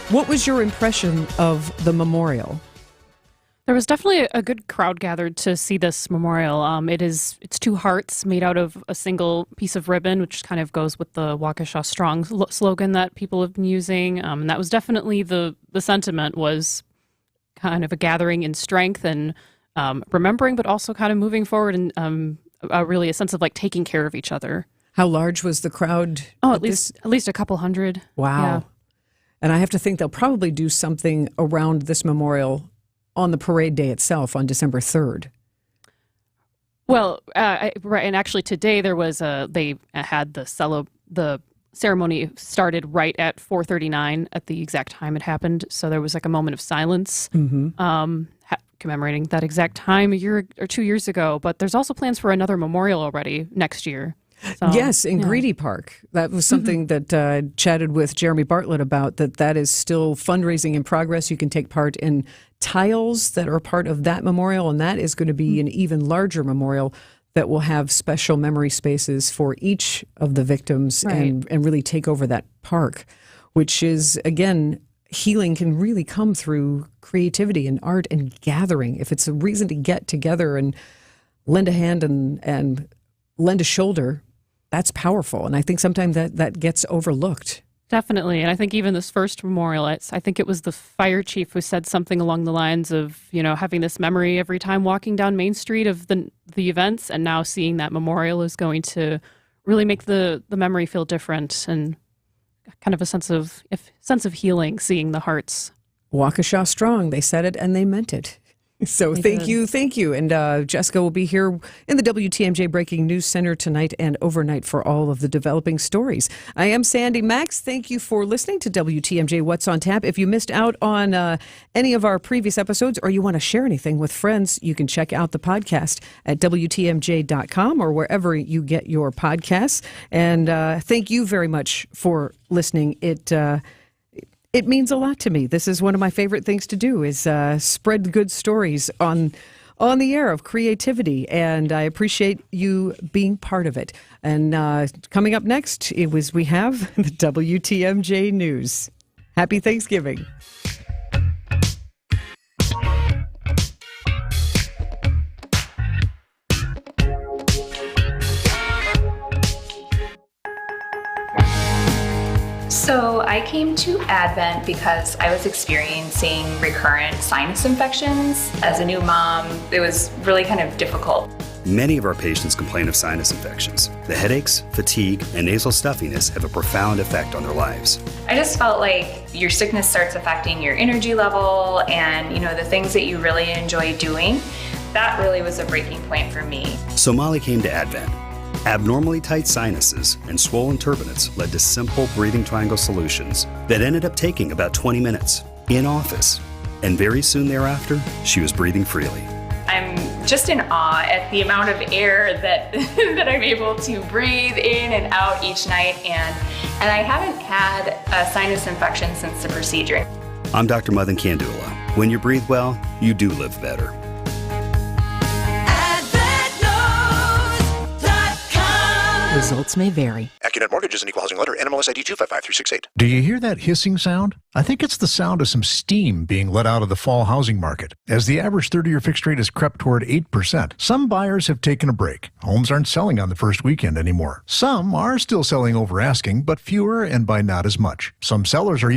What was your impression of the memorial? There was definitely a good crowd gathered to see this memorial. It's two hearts made out of a single piece of ribbon, which kind of goes with the Waukesha Strong slogan that people have been using. And that was definitely the sentiment, was kind of a gathering in strength and remembering, but also kind of moving forward and really a sense of like taking care of each other. How large was the crowd? Oh, at least a couple hundred. Wow. Yeah. And I have to think they'll probably do something around this memorial on the parade day itself on December 3rd. Well, right, and actually today there was they had the ceremony started right at 4:39 at the exact time it happened. So there was like a moment of silence, commemorating that exact time a year or 2 years ago. But there's also plans for another memorial already next year. So, yes, in Greedy Park. That was something that I chatted with Jeremy Bartlett about, that is still fundraising in progress. You can take part in tiles that are part of that memorial, and that is going to be an even larger memorial that will have special memory spaces for each of the victims, right, and really take over that park, which is, again, healing can really come through creativity and art and gathering. If it's a reason to get together and lend a hand and lend a shoulder, that's powerful. And I think sometimes that gets overlooked. Definitely. And I think even this first memorial, I think it was the fire chief who said something along the lines of, having this memory every time walking down Main Street of the events, and now seeing that memorial is going to really make the memory feel different and kind of a sense of healing, seeing the hearts. Waukesha Strong, they said it and they meant it. So thank you. And Jessica will be here in the WTMJ Breaking News Center tonight and overnight for all of the developing stories. I am Sandy Max. Thank you for listening to WTMJ What's on Tap. If you missed out on any of our previous episodes, or you want to share anything with friends, you can check out the podcast at WTMJ.com or wherever you get your podcasts. And thank you very much for listening. It means a lot to me. This is one of my favorite things to do, is spread good stories on the air of creativity, and I appreciate you being part of it. And coming up next, we have the WTMJ News. Happy Thanksgiving. So I came to Advent because I was experiencing recurrent sinus infections. As a new mom, it was really kind of difficult. Many of our patients complain of sinus infections. The headaches, fatigue, and nasal stuffiness have a profound effect on their lives. I just felt like your sickness starts affecting your energy level and, the things that you really enjoy doing. That really was a breaking point for me. So Molly came to Advent. Abnormally tight sinuses and swollen turbinates led to simple breathing triangle solutions that ended up taking about 20 minutes in office. And very soon thereafter, she was breathing freely. I'm just in awe at the amount of air that that I'm able to breathe in and out each night, and I haven't had a sinus infection since the procedure. I'm Dr. Madan Kandula. When you breathe well, you do live better. Results may vary. AccuNet Mortgage is an equal housing lender. NMLS ID 255368. Do you hear that hissing sound? I think it's the sound of some steam being let out of the fall housing market. As the average 30-year fixed rate has crept toward 8%, some buyers have taken a break. Homes aren't selling on the first weekend anymore. Some are still selling over asking, but fewer and by not as much. Some sellers are